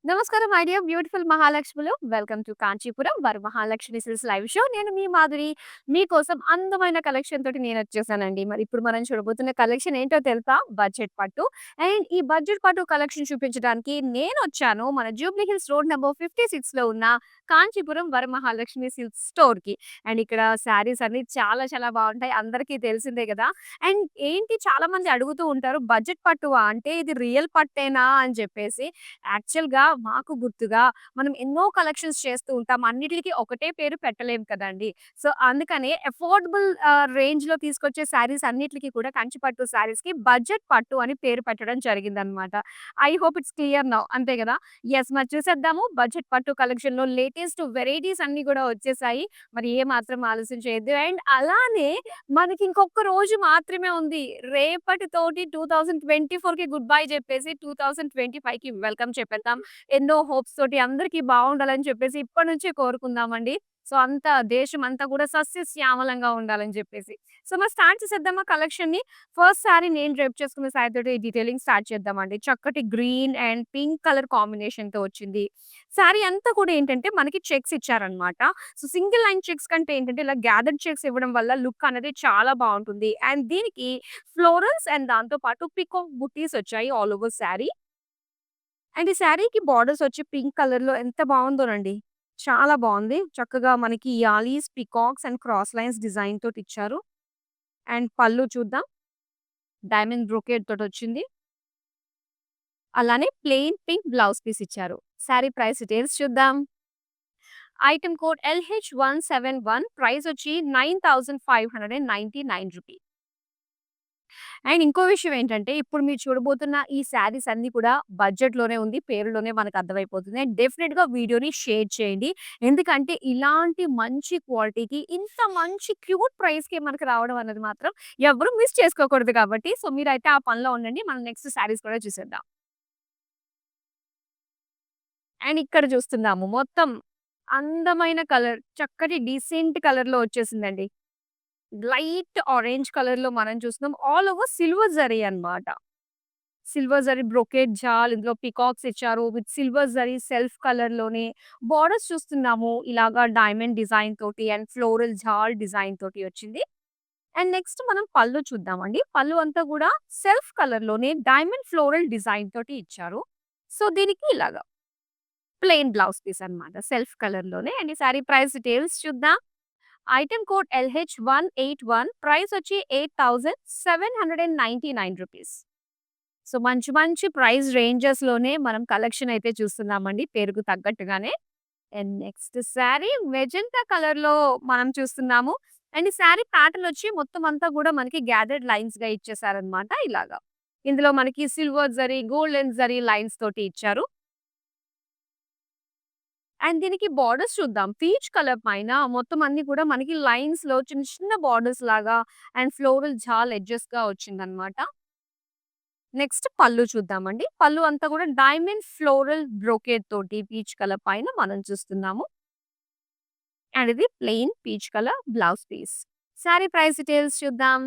నమస్కారం my dear beautiful మహాలక్ష్ములు. Welcome to Kanchipuram Mahalakshmi silks live show. నేను మీ మాధురి. మీకోసం అందమైన కలెక్షన్ తోటి నేనొచ్చేసానండి. మరి ఇప్పుడు మనం చూడబోతున్న కలెక్షన్ ఏంటో తెలుసా? బడ్జెట్ పట్టు. అండ్ ఈ బడ్జెట్ పట్టు కలెక్షన్ చూపించడానికి నేనొచ్చాను మన జూబ్లీ హిల్స్ రోడ్ నంబర్ 56లో ఉన్న కాంచీపురం వరమహాలక్ష్మి సిల్క్స్ స్టోర్‌కి. అండ్ ఇక్కడ శారీస్ అన్నీ చాలా చాలా బావుంటాయి. అందరికీ తెలిసిందే గదా! అండ్ ఏంటి చాలా మంది అడుగుతూ ఉంటారు, బడ్జెట్ పట్టువా? అంటే ఇది రియల్ పట్టేనా అని చెప్పేసి. యాక్చువల్‌గా మాకు గుర్తుగా మనం ఎన్నో కలెక్షన్స్ చేస్తూ ఉంటాం. అన్నిట్లికి ఒకటే పేరు పెట్టలేం కదండీ! సో, అందుకనే అఫోర్డబుల్ రేంజ్‌లో తీసుకొచ్చే శారీస్ అన్నిట్లికి కూడా కంచి పట్టు శారీస్‌కి బడ్జెట్ పట్టు అని పేరు పెట్టడం జరిగిందనమాట. I hope it's clear now. అంతే గదా! యెస్. మరి చూసేద్దాము బడ్జెట్ పట్టు కలెక్షన్‌లో లేటెస్ట్ వెరైటీస్ అన్నీ గూడా వచ్చేసాయి. మరి ఏ మాత్రం ఆలస్యం చేయొద్దు. అండ్ అలానే మనకి ఇంకొక రోజు మాత్రమే ఉంది. రేపటితోటి 2024కి గుడ్ బై జెప్పేసి 2025కి వెల్కమ్ చెప్పేద్దాం. ఎన్నో హోప్స్ తోటి అందరికీ బావుండాలని చెప్పేసి ఇప్పటి నుంచే కోరుకుందామండి. సో, అంతా దేశమంతా గూడా సస్యశ్యామలంగా ఉండాలని జెప్పేసి. సో, మరి స్టార్ట్ చేసేద్దామా కలెక్షన్‌ని? ఫస్ట్ సారీ నేను డ్రేప్ చేసుకున్న సారీ తోటి డీటెయిలింగ్ స్టార్ట్ చేద్దామండి. చక్కటి గ్రీన్ అండ్ పింక్ కలర్ కాంబినేషన్‌తో వచ్చింది. సారీ అంతా కూడా ఏంటంటే మనకి చెక్స్ ఇచ్చారనమాట. సో, సింగిల్ లైన్ చెక్స్ కంటే ఏంటంటే ఇలా గ్యాదర్డ్ చెక్స్ ఇవ్వడం వల్ల లుక్ అనేది చాలా బావుంటుంది. అండ్ దీనికి ఫ్లోరల్స్ అండ్ దాంతో పాటు పీకాక్ బుట్టీస్ వచ్చాయి ఆల్ ఓవర్ సారీ. అండ్ ఈ సారీకి బార్డర్స్ వచ్చి పింక్ కలర్‌లో ఎంత బావుందోనండి. చాలా బావుంది. చక్కగా మనకి యాలీస్, peacocks and cross lines design తోటిచ్చారు. అండ్ పళ్ళు చూద్దాం. డైమండ్ బ్రొకేడ్ తోటొచ్చింది. అలానే ప్లెయిన్ పింక్ బ్లౌజ్ పీస్ ఇచ్చారు. సారీ ప్రైస్ డీటెయిల్స్ చూద్దాం. ఐటెమ్ కోడ్ LH171 ప్రైస్ వచ్చి 9599 రూపీ. అండ్ ఇంకో విషయం ఏంటంటే, ఇప్పుడు మీరు చూడబోతున్న ఈ శారీస్ అన్నీ కూడా బడ్జెట్‌లోనే ఉంది. పేరులోనే మనకు అర్థమైపోతుంది. అండ్ డెఫినిట్‌గా వీడియోని షేర్ చేయండి. ఎందుకంటే, ఇలాంటి మంచి క్వాలిటీకి ఇంత మంచి క్యూట్ ప్రైస్‌కి మనకు రావడం అన్నది మాత్రం ఎవ్వరు మిస్ చేసుకోకూడదు కాబట్టి, సో, మీరైతే ఆ పనిలో ఉండండి. మనం నెక్స్ట్ శారీస్ కూడా చూసేద్దాం. అండ్ ఇక్కడ చూస్తున్నాము మొత్తం అందమైన కలర్, చక్కటి డీసెంట్ కలర్‌లో వచ్చేసిందండి. లైట్ ఆరెంజ్ కలర్‌లో మనం చూస్తున్నాం. ఆల్ ఓవర్ సిల్వర్ జరీ అన్నమాట. సిల్వర్ జరీ బ్రొకేడ్ జాల్ ఇందులో పీకాక్స్ ఇచ్చారు. విత్ సిల్వర్ జరీ సెల్ఫ్ కలర్‌లోనే బోర్డర్స్ చూస్తున్నాము. ఇలాగా డైమండ్ డిజైన్ తోటి అండ్ ఫ్లోరల్ జాల్ డిజైన్ తోటి వచ్చింది. అండ్ నెక్స్ట్ మనం పళ్ళు చూద్దామండి. పళ్ళు అంతా కూడా సెల్ఫ్ కలర్‌లోనే డైమండ్ ఫ్లోరల్ డిజైన్ తోటి ఇచ్చారు. సో, దీనికి ఇలాగా ప్లెయిన్ బ్లౌజ్ పీస్ అన్నమాట. సెల్ఫ్ కలర్‌లోనే. అండ్ ఈ సారీ ప్రైస్ డీటెయిల్స్ చూద్దాం. ఐటెమ్ కోడ్ LH181 ప్రైస్ వచ్చి 8799 రూపీస్. సో, మంచి మంచి ప్రైస్ రేంజెస్‌లోనే మనం కలెక్షన్ అయితే చూస్తున్నామండి పేరుకు తగ్గట్టుగానే. అండ్ నెక్స్ట్ సారీ మెజెంటా కలర్‌లో మనం చూస్తున్నాము. అండ్ ఈ సారీ ప్యాటర్న్ వచ్చి మొత్తం అంతా గూడా మనకి గ్యాదర్డ్ లైన్స్‌గా ఇచ్చేసారనమాట ఇలాగా. ఇందులో మనకి silver zari, golden zari lines తోటి ఇచ్చారు. అండ్ దీనికి బార్డర్స్ చూద్దాం. పీచ్ కలర్ పైన మొత్తం అన్ని కూడా మనకి లైన్స్‌లో చిన్న చిన్న బార్డర్స్ లాగా అండ్ ఫ్లోరల్ జాల్ ఎడ్జెస్‌గా వచ్చిందనమాట. నెక్స్ట్ పళ్ళు చూద్దామండి. పళ్ళు అంతా కూడా డైమండ్ ఫ్లోరల్ బ్రోకేడ్ తోటి పీచ్ కలర్ పైన మనం చూస్తున్నాము. అండ్ ఇది plain peach colour blouse piece. Sorry price details చూద్దాం.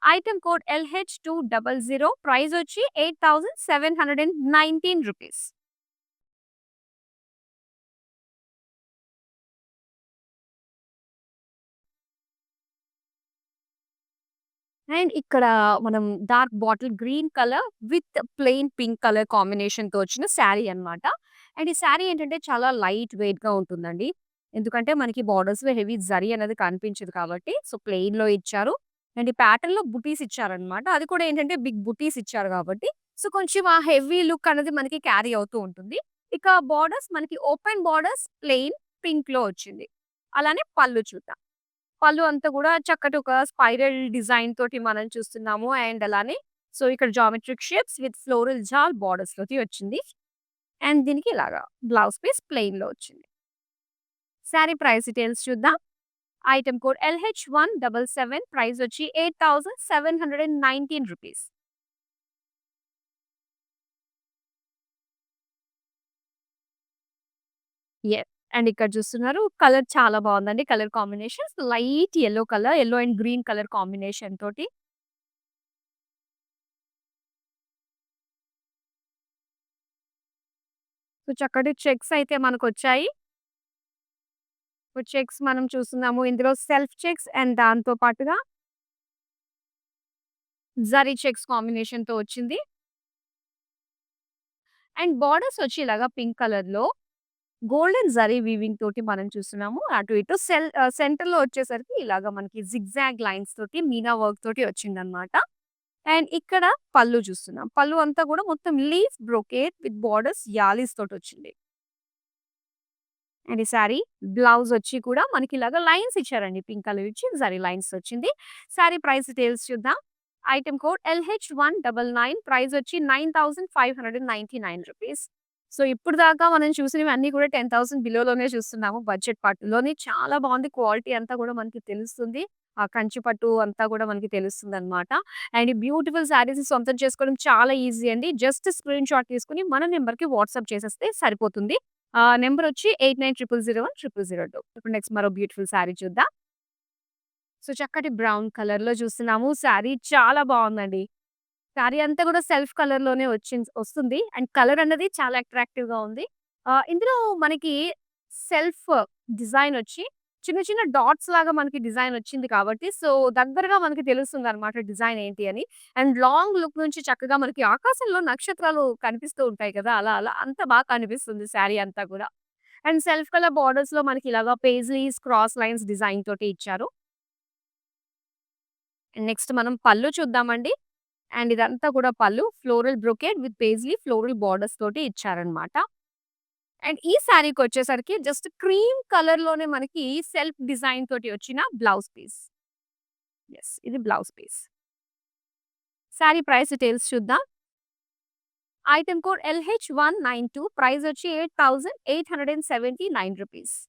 ఐటెమ్ కోడ్ LH200 ప్రైస్ వచ్చి 8719 రూపీస్. అండ్ ఇక్కడ మనం dark bottle green colour with plain pink colour కాంబినేషన్‌తో వచ్చిన శారీ అన్నమాట. అండ్ ఈ శారీ ఏంటంటే చాలా లైట్ వెయిట్‌గా ఉంటుందండి. ఎందుకంటే మనకి బోర్డర్స్‌లో హెవీ జరీ అనేది కనిపించదు కాబట్టి. సో, ప్లెయిన్‌లో ఇచ్చారు. అండ్ ఈ ప్యాటర్న్‌లో బుటీస్ ఇచ్చారన్నమాట. అది కూడా ఏంటంటే బిగ్ బుటీస్ ఇచ్చారు కాబట్టి, సో, కొంచెం ఆ హెవీ లుక్ అనేది మనకి క్యారీ అవుతూ ఉంటుంది. ఇక బోర్డర్స్ మనకి ఓపెన్ బోర్డర్స్ ప్లెయిన్ పింక్‌లో వచ్చింది. అలానే పళ్ళు చూద్దాం. పళ్ళు అంతా గూడా చక్కటి ఒక స్పైరల్ డిజైన్ తోటి మనం చూస్తున్నాము. అండ్ అలానే సో, ఇక్కడ జామెట్రిక్ షేప్స్ విత్ ఫ్లోరల్ జాల్ బోర్డర్స్‌తోటి వచ్చింది. అండ్ దీనికి ఇలాగా బ్లౌజ్ పీస్ ప్లెయిన్‌లో వచ్చింది. సారీ ప్రైస్ డీటెయిల్స్ చూద్దాం. ఐటెమ్ కోడ్ LH177 ప్రైస్ వచ్చి 8719 రూపీస్. యెస్. అండ్ ఇక్కడ చూస్తున్నారు కలర్ చాలా బావుందండి. Colour combinations light yellow colour, yellow and green colour combination తోటి సో, చక్కటి చెక్స్ అయితే మనకొచ్చాయి. ఇప్పుడు చెక్స్ మనం చూస్తున్నాము. ఇందులో సెల్ఫ్ చెక్స్ అండ్ దాంతో పాటుగా జరీ చెక్స్ కాంబినేషన్‌తో వచ్చింది. అండ్ బోర్డర్స్ వచ్చి ఇలాగా పింక్ కలర్‌లో గోల్డెన్ జరీ వీవింగ్ తోటి మనం చూస్తున్నాము. అటు ఇటు సెంటర్‌లో వచ్చేసరికి ఇలాగ మనకి జిగ్‌జాగ్ లైన్స్ తోటి మీనా వర్క్ తోటి వచ్చిందన్నమాట. అండ్ ఇక్కడ పళ్ళు చూస్తున్నాం. పళ్ళు అంతా కూడా మొత్తం లీఫ్ బ్రొకేడ్ విత్ బోర్డర్స్ యాలీస్ తోటొచ్చింది. అండ్ ఈ సారీ బ్లౌజ్ వచ్చి కూడా మనకి ఇలాగ లైన్స్ ఇచ్చారండి. పింక్ కలర్ ఇచ్చి జరీ లైన్స్ వచ్చింది. సారీ ప్రైస్ డీటెయిల్స్ చూద్దాం. ఐటెమ్ కోడ్ LH199 ప్రైస్ వచ్చి రూ. 9,599. సో ఇప్పుడు దాకా మనం చూసినవి అన్నీ కూడా 10,000 బిలోలోనే చూస్తున్నాము. బడ్జెట్ పట్టులోని చాలా బాగుంది. క్వాలిటీ అంతా కూడా మనకి తెలుస్తుంది. ఆ కంచి పట్టు అంతా కూడా మనకి తెలుస్తుందన్నమాట. అండ్ ఈ బ్యూటిఫుల్ శారీస్ సొంతం చేసుకోవడం చాలా ఈజీ అండి. జస్ట్ స్క్రీన్‌షాట్ తీసుకొని మన నంబర్‌కి వాట్సాప్ చేసేస్తే సరిపోతుంది. నంబర్ వచ్చి 8900010002. ఇప్పుడు నెక్స్ట్ మరో బ్యూటిఫుల్ శారీ చూద్దాం. సో చక్కటి బ్రౌన్ కలర్‌లో చూస్తున్నాము. శారీ చాలా బాగుందండి. శారీ అంతా కూడా సెల్ఫ్ కలర్‌లోనే వస్తుంది. అండ్ కలర్ అన్నది చాలా అట్రాక్టివ్‌గా ఉంది. ఇందులో మనకి సెల్ఫ్ డిజైన్ వచ్చి చిన్న చిన్న డాట్స్ లాగా మనకి డిజైన్ వచ్చింది కాబట్టి సో దగ్గరగా మనకి తెలుస్తుందన్నమాట డిజైన్ ఏంటి అని. అండ్ లాంగ్ లుక్ నుంచి చక్కగా మనకి ఆకాశంలో నక్షత్రాలు కనిపిస్తూ ఉంటాయి కదా! అలా అలా అంత బాగా కనిపిస్తుంది శారీ అంతా కూడా. అండ్ సెల్ఫ్ కలర్ బోర్డర్స్‌లో మనకి ఇలాగా పేజ్లీస్, క్రాస్ లైన్స్ డిజైన్ తోటి ఇచ్చారు. నెక్స్ట్ మనం పళ్ళు చూద్దామండి. అండ్ ఇదంతా కూడా పళ్ళు floral brocade with paisley floral borders తోటి ఇచ్చారన్నమాట. అండ్ ఈ శారీకొచ్చేసరికి జస్ట్ క్రీమ్ కలర్‌లోనే మనకి సెల్ఫ్ డిజైన్ తోటి వచ్చిన బ్లౌజ్ పీస్. యెస్. ఇది blouse piece. Sari price details చూద్దాం. ఐటెమ్ కోడ్ LH192 ప్రైస్ వచ్చి రూ. 8,879.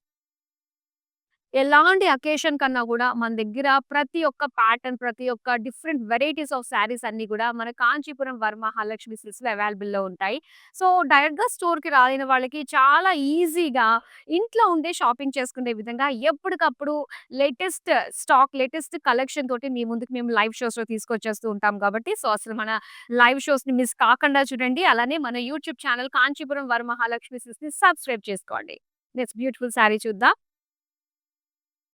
ఎలాంటి అకేషన్ కన్నా గూడా మన దగ్గర ప్రతి ఒక్క ప్యాటర్న్, ప్రతి ఒక్క డిఫరెంట్ వెరైటీస్ ఆఫ్ శారీస్ అన్నీ గూడా మన కాంచీపురం వరమహాలక్ష్మి సిల్క్స్‌లో అవైలబుల్‌లో ఉంటాయి. సో, డైరెక్ట్‌గా స్టోర్‌కి రాలేని వాళ్ళకి చాలా ఈజీగా ఇంట్లో ఉండే షాపింగ్ చేసుకునే విధంగా ఎప్పటికప్పుడు లేటెస్ట్ స్టాక్, లేటెస్ట్ కలెక్షన్ తోటి మీ ముందుకు మేము లైవ్ షోస్‌లో తీసుకొచ్చేస్తూ ఉంటాం కాబట్టి, సో, అసలు మన లైవ్ షోస్‌ని మిస్ కాకుండా చూడండి. అలానే మన యూట్యూబ్ ఛానల్ కాంచీపురం వరమహాలక్ష్మి సిల్క్స్‌ని సబ్స్క్రైబ్ చేసుకోండి. నెక్స్ట్ బ్యూటిఫుల్ శారీ చూద్దాం.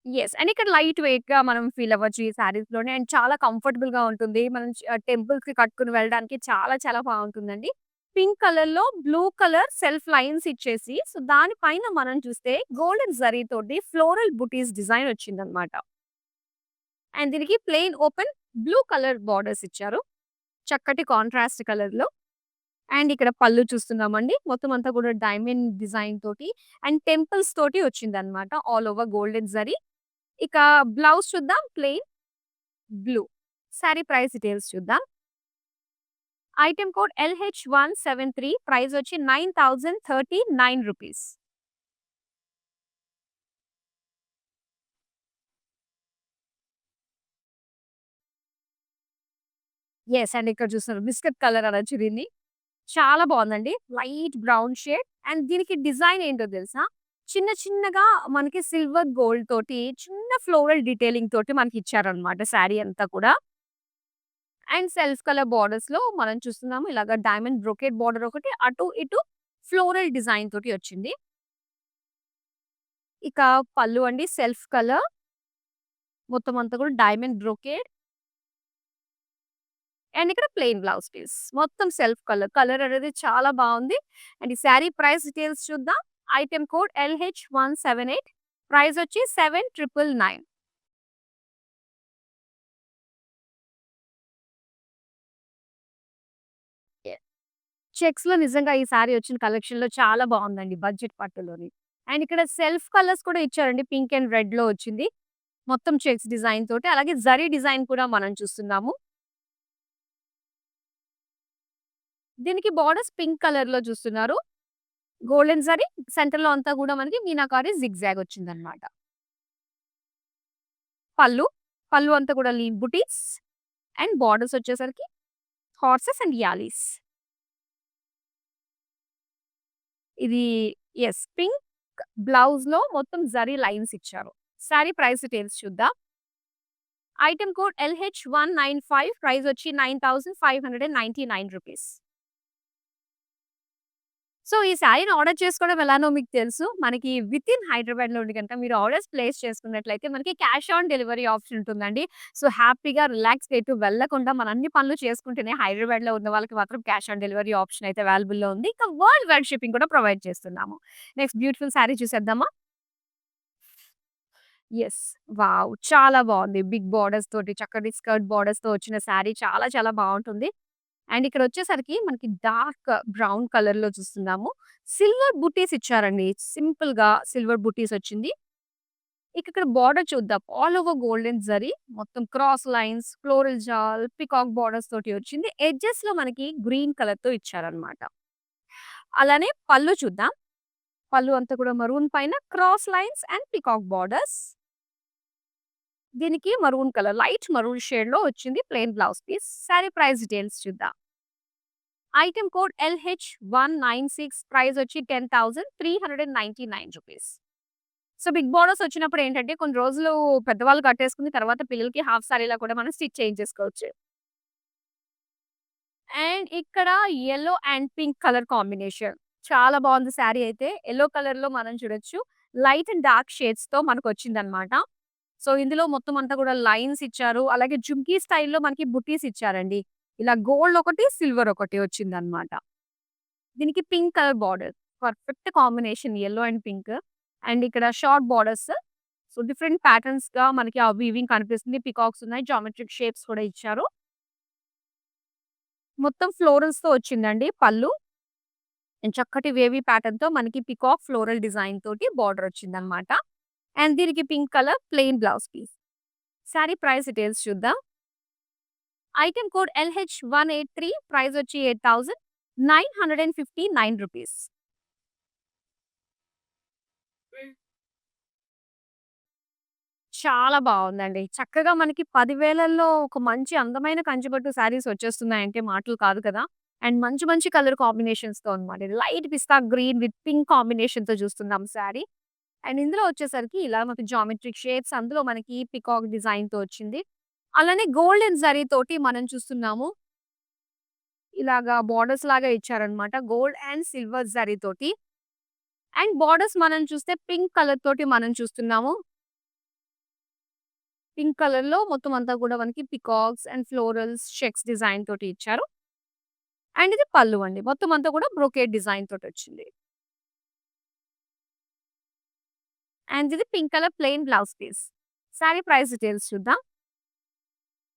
యెస్. అండ్ ఇక్కడ లైట్ వెయిట్‌గా మనం ఫీల్ అవ్వచ్చు ఈ శారీస్‌లోనే. అండ్ చాలా కంఫర్టబుల్‌గా ఉంటుంది. మనం టెంపుల్స్‌కి కట్టుకొని వెళ్ళడానికి చాలా చాలా బావుంటుందండి. పింక్ కలర్‌లో బ్లూ కలర్ సెల్ఫ్ లైన్స్ ఇచ్చేసి, సో, దాని పైన మనం చూస్తే గోల్డెన్ జరీ తోటి ఫ్లోరల్ బుటీస్ డిజైన్ వచ్చిందన్నమాట. అండ్ దీనికి plain open blue colour borders ఇచ్చారు. చక్కటి కాంట్రాస్ట్ కలర్‌లో. అండ్ ఇక్కడ పళ్ళు చూస్తున్నామండి. మొత్తం అంతా కూడా డైమండ్ డిజైన్ తోటి అండ్ టెంపుల్స్ తోటి వచ్చిందన్నమాట. All over golden zari. ఇక బ్లౌజ్ చూద్దాం plain blue. Sorry price details చూద్దాం. ఐటెమ్ కోడ్ LH173 ప్రైస్ వచ్చి రూ. 9,039. యెస్. అండ్ ఇక్కడ చూస్తున్నారు బిస్కెట్ కలర్ అనొచ్చు దీన్ని. చాలా బావుందండి. లైట్ బ్రౌన్ షేడ్ అండ్ దీనికి డిజైన్ ఏంటో తెలుసా? చిన్న చిన్నగా మనకి సిల్వర్ గోల్డ్ తోటి చిన్న ఫ్లోరల్ డీటెయిలింగ్ తోటి మనకిచ్చారన్నమాట శారీ అంతా కూడా. అండ్ సెల్ఫ్ కలర్ బోర్డర్స్‌లో మనం చూస్తున్నాము ఇలాగ డైమండ్ బ్రొకేడ్ బోర్డర్ ఒకటి, అటు ఇటు ఫ్లోరల్ డిజైన్ తోటి వచ్చింది. ఇక పళ్ళు అండి సెల్ఫ్ కలర్. మొత్తం అంతా కూడా డైమండ్ బ్రొకేడ్. అండ్ ఇక్కడ ప్లెయిన్ బ్లౌజ్ పీస్. మొత్తం సెల్ఫ్ కలర్. కలర్ అనేది చాలా బావుంది. అండ్ ఈ శారీ ప్రైస్ డీటెయిల్స్ చూద్దాం. ఐటెమ్ కోడ్ LH178 ప్రైస్ వచ్చి 7,999. చెక్స్‌లో నిజంగా ఈ సారీ వచ్చిన కలెక్షన్‌లో చాలా బావుందండి. బడ్జెట్ పట్టులోని. అండ్ ఇక్కడ సెల్ఫ్ కలర్స్ కూడా ఇచ్చారండి. పింక్ అండ్ రెడ్‌లో వచ్చింది. మొత్తం చెక్స్ డిజైన్ తోటి. అలాగే జరీ డిజైన్ కూడా మనం చూస్తున్నాము. దీనికి బోర్డర్స్ పింక్ కలర్‌లో చూస్తున్నారు. గోల్డెన్ జరీ సెంటర్‌లో అంతా కూడా మనకి మీనాకారి జిగ్‌జాగ్ వచ్చిందన్నమాట. పళ్ళు, పళ్ళు అంతా కూడా లీవ్ బుటీస్ అండ్ బోర్డర్స్ వచ్చేసరికి హార్సెస్ అండ్ యాలీస్. ఇది యెస్. పింక్ బ్లౌజ్‌లో మొత్తం జరీ లైన్స్ ఇచ్చారు. సారీ ప్రైస్ డీటెయిల్స్ చూద్దాం. ఐటెమ్ కోడ్ LH195 ప్రైస్ వచ్చి రూ. 9,599. సో, ఈ శారీని ఆర్డర్ చేసుకోవడం ఎలానో మీకు తెలుసు. మనకి వితిన్ హైదరాబాద్‌లో ఉండి గనుక మీరు ఆర్డర్స్ ప్లేస్ చేసుకున్నట్లయితే మనకి క్యాష్ ఆన్ డెలివరీ ఆప్షన్ ఉంటుందండి. సో, హ్యాపీగా రిలాక్స్‌గా ఎటు వెళ్ళకుండా మన అన్ని పనులు చేసుకుంటూనే హైదరాబాద్‌లో ఉన్న వాళ్ళకి మాత్రం క్యాష్ ఆన్ డెలివరీ ఆప్షన్ అయితే అవైలబుల్‌లో ఉంది. ఇంకా వరల్డ్ వైడ్ షిప్పింగ్ కూడా ప్రొవైడ్ చేస్తున్నాము. నెక్స్ట్ బ్యూటిఫుల్ శారీ చూసేద్దామా? యెస్. వావ్! చాలా బావుంది. బిగ్ బోర్డర్స్ తోటి చక్కటి స్కర్ట్ బోర్డర్స్‌తో వచ్చిన శారీ చాలా చాలా బావుంటుంది. అండ్ ఇక్కడొచ్చేసరికి మనకి డార్క్ బ్రౌన్ కలర్‌లో చూస్తున్నాము. సిల్వర్ బుట్టీస్ ఇచ్చారండి. సింపుల్‌గా సిల్వర్ బుట్టీస్ వచ్చింది. ఇక ఇక్కడ బోర్డర్ చూద్దాం. ఆల్ ఓవర్ గోల్డెన్ జరీ మొత్తం cross lines, floral jaal, peacock borders తోటి వచ్చింది. ఎడ్జెస్‌లో మనకి గ్రీన్ కలర్‌తో ఇచ్చారన్నమాట. అలానే పళ్ళు చూద్దాం. పళ్ళు అంతా కూడా మరూన్ పైన cross lines and peacock borders. దీనికి మరూన్ కలర్ లైట్ మరూన్ షేడ్‌లో వచ్చింది plain blouse piece. Sorry price details చూద్దాం. ఐటెమ్ కోడ్ LH196 ప్రైస్ వచ్చి ₹10,399. సో, బిగ్ బోర్డర్స్ వచ్చినప్పుడు ఏంటంటే కొన్ని రోజులు పెద్దవాళ్ళు కట్టేసుకుని తర్వాత పిల్లలకి హాఫ్ సారీలా కూడా మనం స్టిచ్ చేయించేసుకోవచ్చు. అండ్ ఇక్కడ yellow and pink colour combination. చాలా బాగుంది శారీ అయితే. యెల్లో కలర్‌లో మనం చూడొచ్చు. లైట్ అండ్ డార్క్ షేడ్స్‌తో మనకొచ్చిందన్నమాట. సో, ఇందులో మొత్తం అంతా కూడా లైన్స్ ఇచ్చారు. అలాగే జుమ్కీ స్టైల్‌లో మనకి బుట్టీస్ ఇచ్చారండి. ఇలా గోల్డ్ ఒకటి, సిల్వర్ ఒకటి వచ్చిందన్నమాట. దీనికి pink colour border. Perfect combination yellow and pink. And ఇక్కడ షార్ట్ బార్డర్స్. సో, డిఫరెంట్ ప్యాటర్న్స్‌గా మనకి ఆ వీవింగ్ కనిపిస్తుంది. పీకాక్స్ ఉన్నాయి. జామెట్రిక్ షేప్స్ కూడా ఇచ్చారు. మొత్తం ఫ్లోరల్స్‌తో వచ్చిందండి పళ్ళు. అండ్ చక్కటి వేవీ ప్యాటర్న్‌తో మనకి పీకాక్ ఫ్లోరల్ డిజైన్ తోటి బార్డర్ వచ్చిందన్నమాట. అండ్ దీనికి pink colour plain blouse piece. Sorry price details చూద్దాం. ఐటెమ్ కోడ్ LH183 ప్రైస్ వచ్చి ₹8,959. చాలా బావుందండి. చక్కగా మనకి 10,000లో ఒక మంచి అందమైన కంచిపట్టు శారీస్ వచ్చేస్తున్నాయంటే మాటలు కాదు కదా! అండ్ మంచి మంచి కలర్ కాంబినేషన్స్‌తో అన్నమాట. Light pista green with pink కాంబినేషన్‌తో చూస్తున్నాం శారీ. అండ్ ఇందులో వచ్చేసరికి ఇలా మనకి జామెట్రిక్ షేప్స్ అందులో మనకి పీకాక్ డిజైన్‌తో వచ్చింది. అలానే గోల్డెన్ జరీ తోటి మనం చూస్తున్నాము. ఇలాగా బోర్డర్స్ లాగా ఇచ్చారన్నమాట. గోల్డ్ అండ్ సిల్వర్ జరీ తోటి. అండ్ బోర్డర్స్ మనం చూస్తే పింక్ కలర్ తోటి మనం చూస్తున్నాము. పింక్ కలర్‌లో మొత్తం అంతా కూడా మనకి peacocks and florals, checks design తోటి ఇచ్చారు. అండ్ ఇది పల్లు అండి. మొత్తం అంతా కూడా బ్రొకేడ్ డిజైన్ తోటొచ్చింది. అండ్ ఇది pink colour plain blouse piece. Sorry price details చూద్దాం.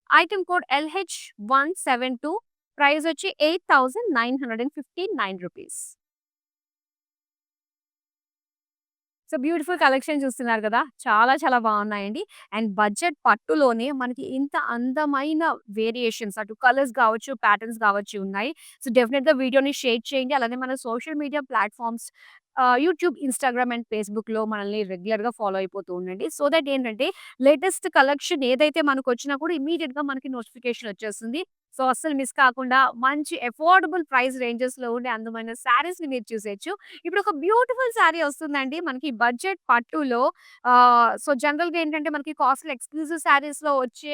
ఐటెమ్ కోడ్ LH172 ప్రైస్ వచ్చి ₹8,959. సో, బ్యూటిఫుల్ కలెక్షన్ చూస్తున్నారు కదా! చాలా చాలా బావున్నాయండి. అండ్ బడ్జెట్ పట్టులోనే మనకి ఇంత అందమైన వేరియేషన్స్ అటు కలర్స్ గావచ్చు, ప్యాటర్న్స్ గావచ్చు ఉన్నాయి. సో, డెఫినిట్‌గా వీడియోని షేర్ చేయండి. అలానే మన social media platforms YouTube, Instagram and ఫేస్‌బుక్‌లో మనల్ని రెగ్యులర్‌గా ఫాలో అయిపోతూ ఉండండి. సో దట్ ఏంటంటే లేటెస్ట్ కలెక్షన్ ఏదైతే మనకొచ్చినా కూడా ఇమ్మీడియేట్‌గా మనకి నోటిఫికేషన్ వచ్చేస్తుంది. సో, అస్సలు మిస్ కాకుండా మంచి అఫోర్డబుల్ ప్రైస్ రేంజెస్‌లో ఉండే అందమైన శారీస్‌ని మీరు చూసేయొచ్చు. ఇప్పుడు ఒక బ్యూటిఫుల్ శారీ వస్తుందండి. మనకి బడ్జెట్ పట్టులో సో, జనరల్‌గా ఏంటంటే మనకి కాస్ట్‌లీ ఎక్స్‌క్లూజివ్ శారీస్‌లో వచ్చే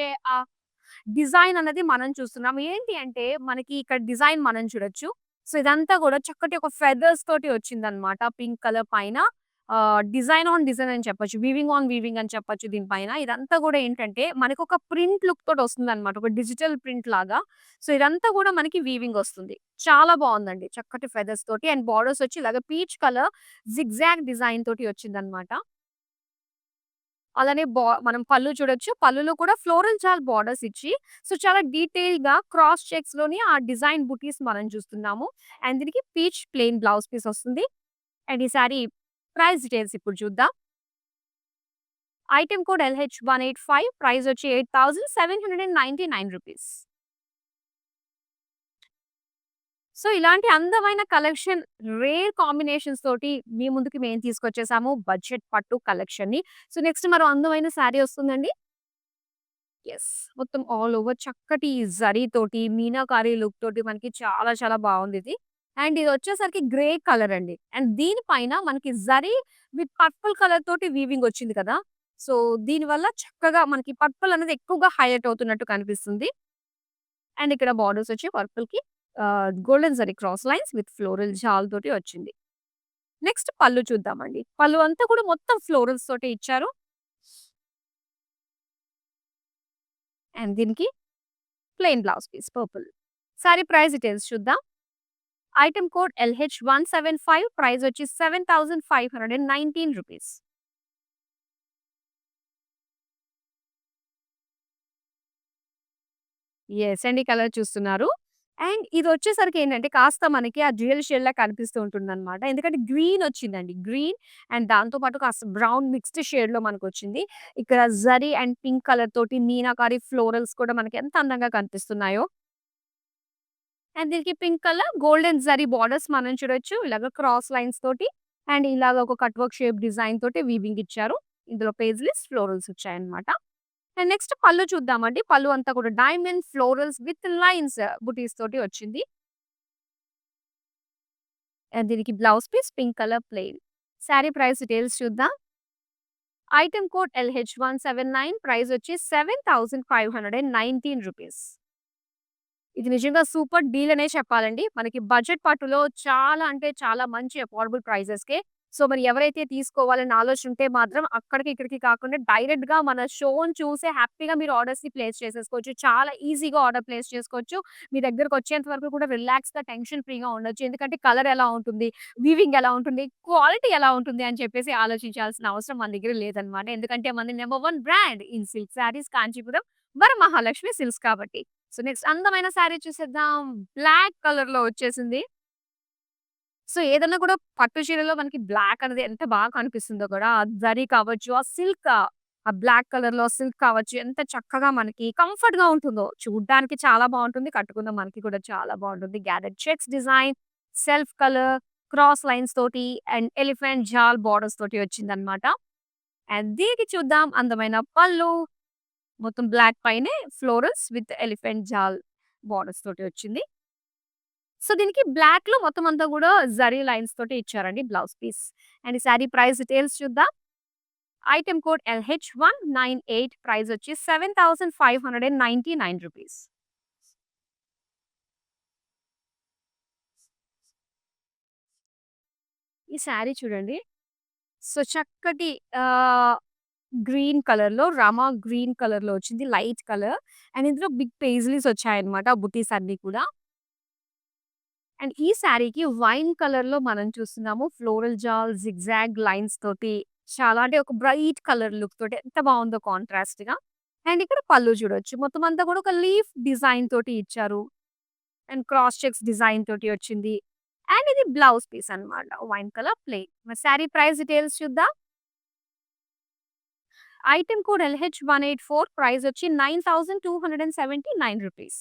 డిజైన్ అన్నది మనం చూస్తున్నాం. ఏంటి అంటే మనకి ఇక్కడ డిజైన్ మనం చూడొచ్చు. సో, ఇదంతా కూడా చక్కటి ఒక ఫెదర్స్ తోటి వచ్చిందన్నమాట. పింక్ కలర్ పైన డిజైన్ ఆన్ డిజైన్ అని చెప్పొచ్చు. వీవింగ్ ఆన్ వీవింగ్ అని చెప్పొచ్చు దీని పైన. ఇదంతా కూడా ఏంటంటే మనకొక ప్రింట్ లుక్ తోటి వస్తుందన్నమాట. ఒక డిజిటల్ ప్రింట్ లాగా. సో, ఇదంతా కూడా మనకి వీవింగ్ వస్తుంది. చాలా బావుందండి. చక్కటి ఫెదర్స్ తోటి అండ్ బోర్డర్స్ వచ్చి ఇలాగ పీచ్ కలర్ జిగ్‌జాగ్ డిజైన్ తోటి వచ్చిందన్నమాట. అలానే మనం పళ్ళు చూడొచ్చు. పళ్ళులో కూడా ఫ్లోరల్ జాల్ బోర్డర్స్ ఇచ్చి, సో, చాలా డీటెయిల్‌గా క్రాస్ చెక్స్‌లోని ఆ డిజైన్ బుటీస్ మనం చూస్తున్నాము. అండ్ దీనికి పీచ్ ప్లెయిన్ బ్లౌజ్ పీస్ వస్తుంది. అండ్ ఈ సారీ ప్రైస్ డీటెయిల్స్ ఇప్పుడు చూద్దాం. ఐటెమ్ కోడ్ LH185 ప్రైస్ వచ్చి ₹8,799. సో, ఇలాంటి అందమైన కలెక్షన్ రేర్ కాంబినేషన్స్ తోటి మీ ముందుకి మేము తీసుకొచ్చేసాము బడ్జెట్ పట్టు కలెక్షన్‌ని. సో, నెక్స్ట్ మరో అందమైన సారీ వస్తుందండి. యెస్. మొత్తం ఆల్ ఓవర్ చక్కటి జరీ తోటి, మీనాకారి లుక్ తోటి మనకి చాలా చాలా బావుందిది. అండ్ ఇదొచ్చేసరికి గ్రే కలర్ అండి. అండ్ దీని పైన మనకి జరీ విత్ పర్పుల్ కలర్ తోటి వీవింగ్ వచ్చింది కదా! సో, దీనివల్ల చక్కగా మనకి పర్పుల్ అనేది ఎక్కువగా హైలైట్ అవుతున్నట్టు కనిపిస్తుంది. అండ్ ఇక్కడ బోర్డర్స్ వచ్చి పర్పుల్‌కి. Golden zari cross lines with floral jaal తోటి వచ్చింది. నెక్స్ట్ పళ్ళు చూద్దామండి. పళ్ళు అంతా కూడా మొత్తం ఫ్లోరల్స్ తోటి ఇచ్చారు. అండ్ దీనికి plain blouse piece purple. Sari price details చూద్దాం. ఐటెమ్ కోడ్ LH175 ప్రైస్ వచ్చి 7519 రూపీస్. యెస్ అండి. కలర్ చూస్తున్నారు. అండ్ ఇదొచ్చేసరికి ఏంటంటే కాస్త మనకి ఆ డ్యూయల్ షేడ్‌లా కనిపిస్తూ ఉంటుందన్నమాట. ఎందుకంటే గ్రీన్ వచ్చిందండి. గ్రీన్ అండ్ దాంతో పాటు కాస్త బ్రౌన్ మిక్స్డ్ షేడ్‌లో మనకొచ్చింది. ఇక్కడ జరీ అండ్ పింక్ కలర్ తోటి మీనాకారి ఫ్లోరల్స్ కూడా మనకి ఎంత అందంగా కనిపిస్తున్నాయో. అండ్ దీనికి pink colour golden zari borders మనం చూడొచ్చు. ఇలాగ క్రాస్ లైన్స్ తోటి అండ్ ఇలాగ ఒక కట్ వర్క్ షేప్ డిజైన్ తోటి వీవింగ్ ఇచ్చారు. ఇందులో పేజ్‌లెస్ ఫ్లోరల్స్ వచ్చాయన్నమాట. అండ్ నెక్స్ట్ పళ్ళు చూద్దామండి. పళ్ళు అంతా కూడా డైమండ్ ఫ్లోరల్స్ విత్ లైన్స్ బుటీస్ తోటి వచ్చింది. అండ్ దీనికి blouse piece pink colour plain. Sari price details చూద్దాం. ఐటెమ్ కోడ్ LH179 ప్రైస్ వచ్చి 7519 రూపీస్. ఇది నిజంగా సూపర్ డీల్ అనే చెప్పాలండి. మనకి బడ్జెట్ పట్టులో చాలా అంటే చాలా మంచి అఫోర్డబుల్ ప్రైజెస్‌కే. సో, మరి ఎవరైతే తీసుకోవాలని ఆలోచన ఉంటే మాత్రం అక్కడికి, ఇక్కడికి కాకుండా డైరెక్ట్‌గా మన షోని చూసే హ్యాపీగా మీరు ఆర్డర్స్‌ని ప్లేస్ చేసేసుకోవచ్చు. చాలా ఈజీగా ఆర్డర్ ప్లేస్ చేసుకోవచ్చు. మీ దగ్గరకొచ్చేంత వరకు కూడా రిలాక్స్‌గా టెన్షన్ ఫ్రీగా ఉండొచ్చు. ఎందుకంటే కలర్ ఎలా ఉంటుంది, వీవింగ్ ఎలా ఉంటుంది, క్వాలిటీ ఎలా ఉంటుంది అని చెప్పేసి ఆలోచించాల్సిన అవసరం మన దగ్గర లేదనమాట. ఎందుకంటే మనది number 1 brand in silk saris Kanchipuram Varamahalakshmi silks కాబట్టి. సో, నెక్స్ట్ అందమైన శారీ చూసేద్దాం. బ్లాక్ కలర్‌లో వచ్చేసింది. సో, ఏదన్నా కూడా పట్టు చీరలో మనకి బ్లాక్ అనేది ఎంత బాగా కనిపిస్తుందో కూడా, ఆ జరీ కావచ్చు, ఆ సిల్క్ ఆ బ్లాక్ కలర్‌లో సిల్క్ కావచ్చు, ఎంత చక్కగా మనకి కంఫర్ట్‌గా ఉంటుందో. చూడ్డానికి చాలా బావుంటుంది. కట్టుకున్న మనకి కూడా చాలా బావుంటుంది. Gathered checks design, self colour, cross lines తోటి అండ్ ఎలిఫెంట్ జాల్ బోర్డర్స్ తోటి వచ్చిందన్నమాట. అండ్ దీనికి చూద్దాం అందమైన పళ్ళు. మొత్తం బ్లాక్ పైనే ఫ్లోరల్స్ విత్ ఎలిఫెంట్ జాల్ బోర్డర్స్ తోటి వచ్చింది. సో, దీనికి బ్లాక్‌లో మొత్తం అంతా గూడా జరీ లైన్స్ తోటి ఇచ్చారండి బ్లౌజ్ పీస్. అండ్ ఈ సారీ ప్రైస్ డీటెయిల్స్ చూద్దాం. ఐటెమ్ కోడ్ LH198 ప్రైస్ వచ్చి 7599 రూపీస్. ఈ సారీ చూడండి. సో, చక్కటి ఆహ్, గ్రీన్ కలర్‌లో రామా గ్రీన్ కలర్‌లో వచ్చింది. లైట్ కలర్ అండ్ ఇందులో బిగ్ పేజ్లీస్ వచ్చాయన్నమాట. బుటీస్ అన్నీ కూడా. అండ్ ఈ శారీకి వైన్ కలర్‌లో మనం చూస్తున్నాము. ఫ్లోరల్ జాల్, జిగ్‌జాగ్ లైన్స్ తోటి చాలా అంటే ఒక బ్రైట్ కలర్ లుక్ తోటి ఎంత బావుందో కాంట్రాస్ట్‌గా. అండ్ ఇక్కడ పళ్ళు చూడొచ్చు. మొత్తం అంతా కూడా ఒక లీఫ్ డిజైన్ తోటి ఇచ్చారు. అండ్ క్రాస్ చెక్స్ డిజైన్ తోటి వచ్చింది. అండ్ ఇది బ్లౌజ్ పీస్ అన్నమాట. Wine colour plain. మరి శారీ ప్రైస్ డీటెయిల్స్ చూద్దాం. ఐటెమ్ కోడ్ LH184 ప్రైస్ వచ్చి 9279 రూపీస్.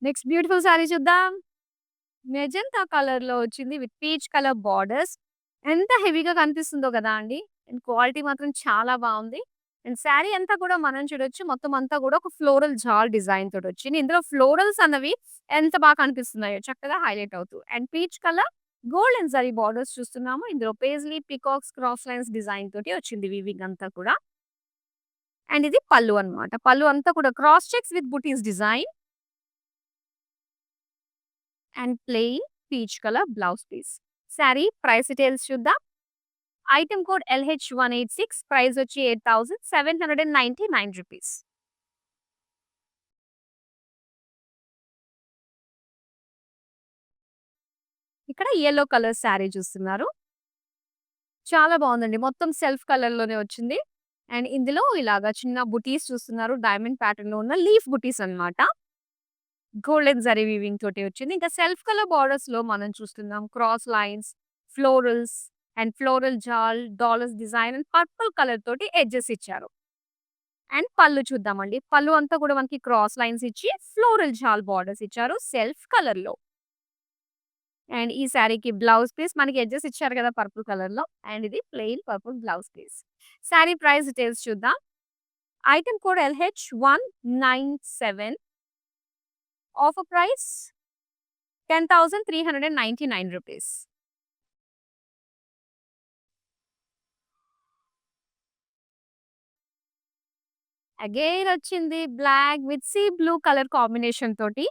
నెక్స్ట్ బ్యూటిఫుల్ శారీ చూద్దాం. మెజంతా కలర్‌లో వచ్చింది విత్ పీచ్ కలర్ బోర్డర్స్. ఎంత హెవీగా కనిపిస్తుందో గదా అండి. అండ్ క్వాలిటీ మాత్రం చాలా బావుంది. అండ్ శారీ అంతా కూడా మనం చూడొచ్చు. మొత్తం అంతా కూడా ఒక ఫ్లోరల్ జాల్ డిజైన్ తోటొచ్చింది. ఇందులో ఫ్లోరల్స్ అన్నవి ఎంత బాగా కనిపిస్తున్నాయో చక్కగా హైలైట్ అవుతూ. And peach colour gold and zari borders చూస్తున్నాము. ఇందులో paisley, peacocks, cross lines design తోటి వచ్చింది వీవింగ్ అంతా కూడా. అండ్ ఇది పళ్ళు అన్నమాట. పళ్ళు అంతా కూడా cross checks with butis design and plain peach colour blouse piece. Sari price details చూద్దాం. ఐటెమ్ కోడ్ LH186 ప్రైస్ వచ్చి 8799 రూపీస్. ఇక్కడ యెల్లో కలర్ శారీ చూస్తున్నారు. చాలా బావుందండి. మొత్తం సెల్ఫ్ కలర్‌లోనే వచ్చింది. అండ్ ఇందులో ఇలాగా చిన్న బుటీస్ చూస్తున్నారు. డైమండ్ ప్యాటర్న్‌లో ఉన్న లీఫ్ బుటీస్ అన్నమాట. గోల్డెన్ జరీ వీవింగ్ తోటి వచ్చింది. ఇంకా సెల్ఫ్ కలర్ బోర్డర్స్‌లో మనం చూస్తున్నాం cross lines, florals and floral jaal, dollars design and purple colour తోటి ఎడ్జెస్ ఇచ్చారు. అండ్ పళ్ళు చూద్దామండి. పళ్ళు అంతా కూడా మనకి క్రాస్ లైన్స్ ఇచ్చి ఫ్లోరల్ జాల్ బోర్డర్స్ ఇచ్చారు సెల్ఫ్ కలర్‌లో. అండ్ ఈ శారీకి బ్లౌజ్ పీస్ మనకి ఎడ్జెస్ ఇచ్చారు కదా పర్పుల్ కలర్‌లో. అండ్ ఇది plain purple blouse piece. Sari price details చూద్దాం. Item code LH197 offer price 10,399 rupees. Again వచ్చింది black with sea blue colour combination తోటి.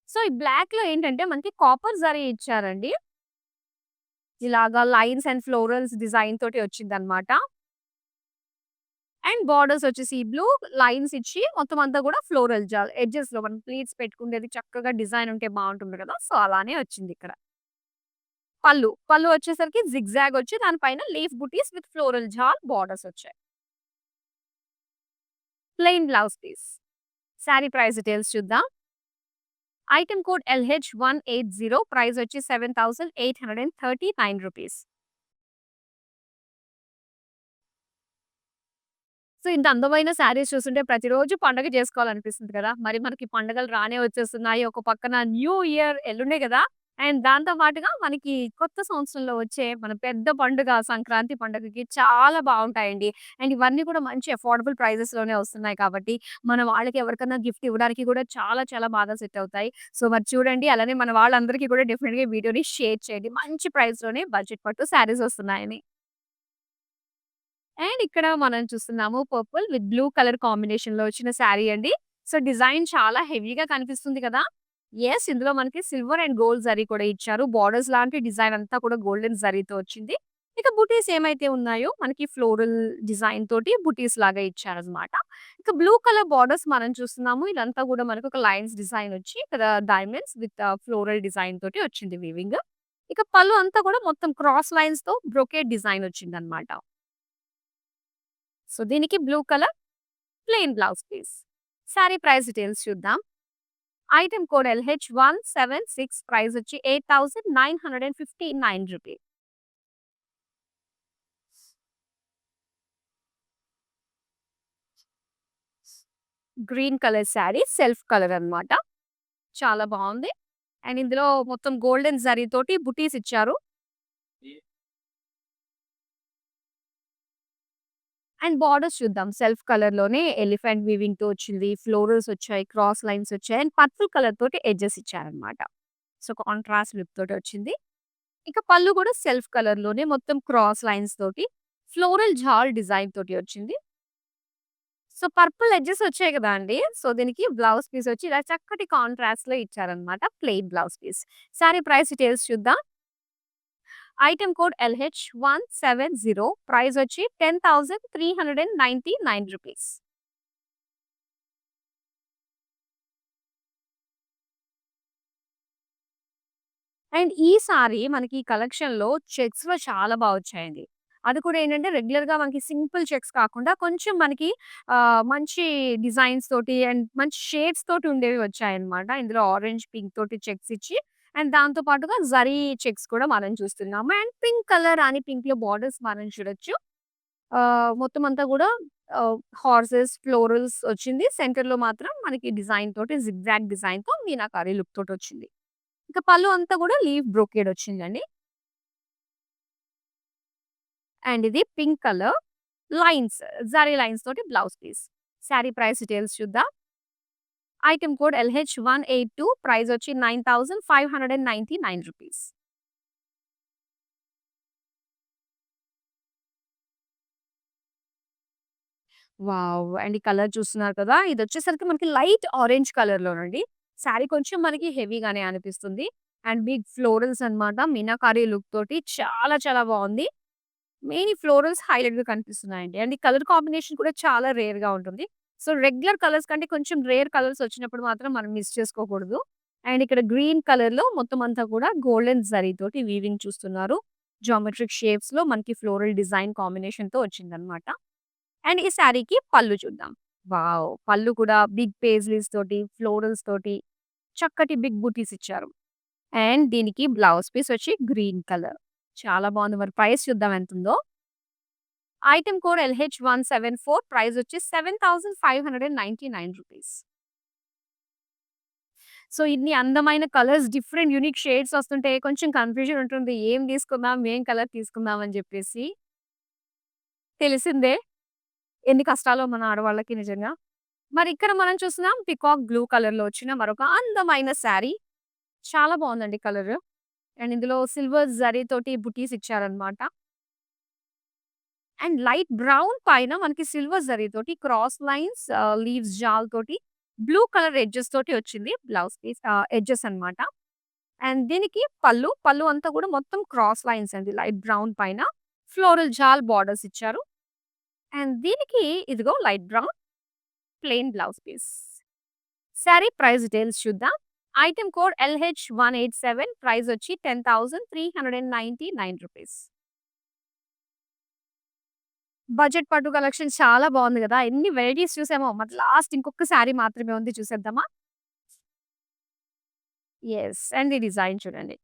సో, ఈ బ్లాక్‌లో ఏంటంటే మనకి కాపర్ జరీ ఇచ్చారండి. ఇలాగా లైన్స్ అండ్ ఫ్లోరల్స్ డిజైన్ తోటి వచ్చిందన్నమాట. అండ్ బోర్డర్స్ వచ్చేసి బ్లూ లైన్స్ ఇచ్చి మొత్తం అంతా కూడా ఫ్లోరల్ జాల్ ఎడ్జెస్‌లో మనం ప్లీట్స్ పెట్టుకునేది చక్కగా డిజైన్ ఉంటే బావుంటుంది కదా! సో, అలానే వచ్చిందిక్కడ. పళ్ళు వచ్చేసరికి జిగ్‌జాగ్ వచ్చి దాని పైన leaf butis with floral jaal borders వచ్చాయి. Plain blouse piece. Sorry price details చూద్దాం. ఐటెమ్ కోడ్ LH180 ప్రైస్ వచ్చి ₹7,839. సో, ఇంత అందమైన శారీస్ చూస్తుంటే ప్రతిరోజు పండగ చేసుకోవాలనిపిస్తుంది కదా! మరి మనకి పండగలు రానే వచ్చేస్తున్నాయి. ఒక పక్కన న్యూ ఇయర్ ఎల్లుండే కదా! అండ్ దాంతో పాటుగా మనకి కొత్త సంవత్సరంలో వచ్చే మన పెద్ద పండుగ సంక్రాంతి పండుగకి చాలా బావుంటాయండి. అండ్ ఇవన్నీ కూడా మంచి అఫోర్డబుల్ ప్రైజెస్‌లోనే వస్తున్నాయి కాబట్టి, మన వాళ్ళకి ఎవరికన్నా గిఫ్ట్ ఇవ్వడానికి కూడా చాలా చాలా బాగా సెట్ అవుతాయి. సో, మరి చూడండి అలానే మన వాళ్ళందరికీ కూడా డెఫినిట్‌గా ఈ వీడియోని షేర్ చేయండి. మంచి ప్రైస్‌లోనే బడ్జెట్ పట్టు శారీస్ వస్తున్నాయని. అండ్ ఇక్కడ మనం చూస్తున్నాము పర్పుల్ విత్ బ్లూ కలర్ కాంబినేషన్‌లో వచ్చిన శారీ అండి. సో, డిజైన్ చాలా హెవీగా కనిపిస్తుంది కదా! యెస్. ఇందులో మనకి సిల్వర్ అండ్ గోల్డ్ జరీ కూడా ఇచ్చారు. బోర్డర్స్ లాంటి డిజైన్ అంతా కూడా గోల్డెన్ జరీతో వచ్చింది. ఇక బుటీస్ ఏమైతే ఉన్నాయో మనకి ఫ్లోరల్ డిజైన్ తోటి బుటీస్ లాగా ఇచ్చారన్నమాట. ఇక బ్లూ కలర్ బోర్డర్స్ మనం చూస్తున్నాము. ఇదంతా కూడా మనకు ఒక లైన్స్ డిజైన్ వచ్చి ఇక్కడ డైమండ్స్ విత్ ఫ్లోరల్ డిజైన్ తోటి వచ్చింది వీవింగ్. ఇక పళ్ళు అంతా కూడా మొత్తం క్రాస్ లైన్స్‌తో బ్రొకేట్ డిజైన్ వచ్చిందన్నమాట. సో, దీనికి blue colour plain blouse piece. Sorry price details చూద్దాం. ఐటెమ్ కోడ్ LH176 ప్రైస్ వచ్చి ₹8,959. Green colour sari self colour అన్నమాట. చాలా బావుంది. అండ్ ఇందులో మొత్తం గోల్డెన్ జరీ తోటి బుటీస్ ఇచ్చారు. అండ్ బోర్డర్స్ చూద్దాం. సెల్ఫ్ కలర్‌లోనే ఎలిఫెంట్ వీవింగ్‌తో వచ్చింది. ఫ్లోరల్స్ వచ్చాయి. క్రాస్ లైన్స్ వచ్చాయి. అండ్ పర్పుల్ కలర్ తోటి ఎడ్జెస్ ఇచ్చారన్నమాట. సో, కాంట్రాస్ట్ లుక్ తోటి వచ్చింది. ఇక పళ్ళు కూడా సెల్ఫ్ కలర్‌లోనే మొత్తం క్రాస్ లైన్స్ తోటి ఫ్లోరల్ జాల్ డిజైన్ తోటి వచ్చింది. సో, పర్పుల్ ఎడ్జెస్ వచ్చాయి కదా అండీ! సో, దీనికి బ్లౌజ్ పీస్ వచ్చి ఇలా చక్కటి కాంట్రాస్ట్‌లో ఇచ్చారన్నమాట. Plain blouse piece. Sorry price details చూద్దాం. ఐటెమ్ కోడ్ LH170 ప్రైస్ వచ్చి ₹10,399. అండ్ ఈ సారీ మనకి ఈ కలెక్షన్‌లో చెక్స్‌లో చాలా బా వచ్చాయండి. అది కూడా ఏంటంటే రెగ్యులర్‌గా మనకి సింపుల్ చెక్స్ కాకుండా కొంచెం మనకి మంచి డిజైన్స్ తోటి అండ్ మంచి షేడ్స్ తోటి ఉండేవి వచ్చాయన్నమాట. ఇందులో ఆరెంజ్, పింక్ తోటి చెక్స్ ఇచ్చి అండ్ దాంతో పాటుగా జరీ చెక్స్ కూడా మనం చూస్తున్నాము. అండ్ పింక్ కలర్ రాణి పింక్‌లో బోర్డర్స్ మనం చూడొచ్చు. మొత్తం అంతా కూడా హార్సెస్, ఫ్లోరల్స్ వచ్చింది. సెంటర్‌లో మాత్రం మనకి డిజైన్ తోటి జిగ్‌జాగ్ డిజైన్‌తో మీనాకరి లుక్ తోటొచ్చింది. ఇక పళ్ళు అంతా కూడా లీఫ్ బ్రొకేడ్ వచ్చిందండి. అండ్ ఇది pink colour lines, zari lines తోటి blouse piece. Sorry price details చూద్దాం. ఐటెమ్ కోడ్ LH182 ప్రైస్ వచ్చి ₹9,599. వావ్! అండ్ ఈ కలర్ చూస్తున్నారు కదా! ఇదొచ్చేసరికి మనకి లైట్ ఆరెంజ్ కలర్‌లోనండి. సారీ కొంచెం మనకి హెవీగానే అనిపిస్తుంది. అండ్ బిగ్ ఫ్లోరల్స్ అన్నమాట. మీనాకారి లుక్ తోటి చాలా చాలా బావుంది. మెయిన్ ఈ ఫ్లోరల్స్ హైలైట్‌గా కనిపిస్తున్నాయండి. అండ్ ఈ కలర్ కాంబినేషన్ కూడా చాలా రేర్‌గా ఉంటుంది. సో, రెగ్యులర్ కలర్స్ కంటే కొంచెం రేర్ కలర్స్ వచ్చినప్పుడు మాత్రం మనం మిస్ చేసుకోకూడదు. అండ్ ఇక్కడ గ్రీన్ కలర్‌లో మొత్తం అంతా కూడా గోల్డెన్ జరీ తోటి వీవింగ్ చూస్తున్నారు. జామెట్రిక్ షేప్స్‌లో మనకి ఫ్లోరల్ డిజైన్ కాంబినేషన్‌తో వచ్చిందన్నమాట. అండ్ ఈ శారీకి పళ్ళు చూద్దాం. వావ్! పళ్ళు కూడా బిగ్ పేజ్లీస్ తోటి, ఫ్లోరల్స్ తోటి చక్కటి బిగ్ బూటీస్ ఇచ్చారు. అండ్ దీనికి బ్లౌజ్ పీస్ వచ్చి గ్రీన్ కలర్. చాలా బావుంది. మరి ప్రైస్ చూద్దాం ఎంతుందో. ఐటెమ్ కోడ్ LH174 ప్రైస్ వచ్చి ₹7,599. సో, ఇన్ని అందమైన కలర్స్ డిఫరెంట్ యూనిక్ షేడ్స్ వస్తుంటే కొంచెం కన్‌ఫ్యూజన్ ఉంటుంది. ఏం తీసుకుందాం? ఏం కలర్ తీసుకుందాం? అని చెప్పేసి. తెలిసిందే ఎన్ని కష్టాలో మన ఆడవాళ్ళకి నిజంగా. మరి ఇక్కడ మనం చూస్తున్నాం పీకాక్ బ్లూ కలర్‌లో వచ్చిన మరొక అందమైన శారీ. చాలా బావుందండి కలరు. అండ్ ఇందులో సిల్వర్ జరీ తోటి బుటీస్ ఇచ్చారన్నమాట. అండ్ లైట్ బ్రౌన్ పైన మనకి సిల్వర్ జరీ తోటి క్రాస్ లైన్స్, లీవ్స్ జాల్ తోటి బ్లూ కలర్ ఎడ్జెస్ తోటి వచ్చింది బ్లౌజ్ పీస్, ఎడ్జెస్ అన్నమాట. అండ్ దీనికి పళ్ళు అంతా కూడా మొత్తం క్రాస్ లైన్స్ అండి. లైట్ బ్రౌన్ పైన ఫ్లోరల్ జాల్ బార్డర్స్ ఇచ్చారు. అండ్ దీనికి ఇదిగో light brown plain blouse piece. Sari price details చూద్దాం. ఐటెమ్ కోడ్ LH187, ప్రైస్ వచ్చి 10,399 రూపీస్. బడ్జెట్ పట్టు కలెక్షన్ చాలా బాగుంది కదా! ఎన్ని వెరైటీస్ చూసామో. మరి లాస్ట్ ఇంకొక శారీ మాత్రమే ఉంది, చూసేద్దామా? యెస్. అండ్ ఈ డిజైన్ చూడండి.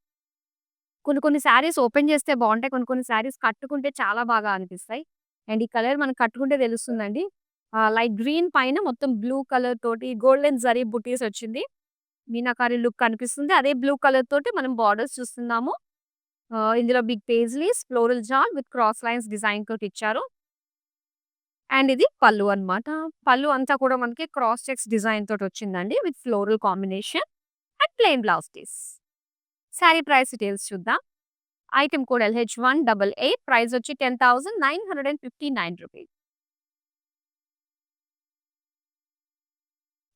కొన్ని శారీస్ ఓపెన్ చేస్తే బావుంటాయి. కొన్ని శారీస్ కట్టుకుంటే చాలా బాగా అనిపిస్తాయి. అండ్ ఈ కలర్ మనకు కట్టుకుంటే తెలుస్తుందండి. లైట్ గ్రీన్ పైన మొత్తం బ్లూ కలర్ తోటి గోల్డెన్ జరీ బుటీస్ వచ్చింది. మీనాకారి లుక్ కనిపిస్తుంది. అదే బ్లూ కలర్ తోటి మనం బార్డర్స్ చూస్తున్నాము. ఇందులో big paisleys, floral jaal with cross lines design తోటి ఇచ్చారు. అండ్ ఇది పళ్ళు అన్నమాట. పళ్ళు అంతా కూడా మనకి క్రాస్ చెక్స్ డిజైన్ తోటి వచ్చిందండి with floral combination and plain blouse piece. Sari price details చూద్దాం. ఐటెమ్ కోడ్ LH188, ప్రైస్ వచ్చి 10,959 రూపీస్.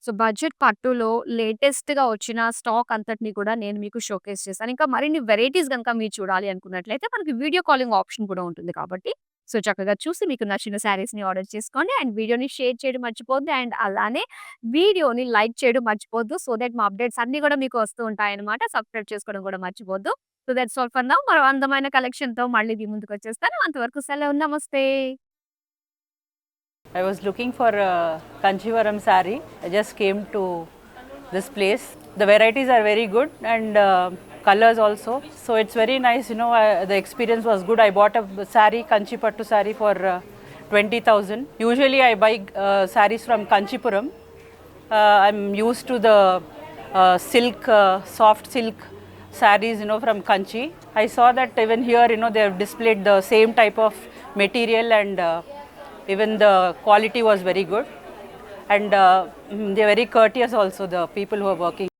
సో, బడ్జెట్ పట్టులో లేటెస్ట్‌గా వచ్చిన స్టాక్ అంతటిని కూడా నేను మీకు షోకేస్ చేశాను. ఇంకా మరిన్ని వెరైటీస్ గనుక మీరు చూడాలి అనుకున్నట్లయితే మనకి వీడియో కాలింగ్ ఆప్షన్ కూడా ఉంటుంది కాబట్టి, సో, చక్కగా చూసి మీకు నచ్చిన శారీస్‌ని ఆర్డర్ చేసుకోండి. అండ్ వీడియోని షేర్ చేయడం మర్చిపోద్దు. అండ్ అలానే వీడియోని లైక్ చేయడం మర్చిపోద్దు. సో దట్ మా అప్డేట్స్ అన్నీ కూడా మీకు వస్తూ ఉంటాయన్నమాట. సబ్స్క్రైబ్ చేసుకోవడం కూడా మర్చిపోద్దు. So that's all for now. మరో అందమైన కలెక్షన్‌తో మళ్ళీ మీ ముందుకొచ్చేస్తాను. అంతవరకు సెలవు. నమస్తే. I was looking for a Kanchivaram saree. I just came to this place. The varieties are very good and colors also. So it's very nice, you know, the experience was good. I bought a saree, Kanchi Pattu saree for 20,000. Usually I buy sarees from Kanchipuram. I'm used to the silk, soft silk sarees, you know, from Kanchi. I saw that even here, you know, they have displayed the same type of material and even the quality was very good, and they're very courteous also, the people who are working.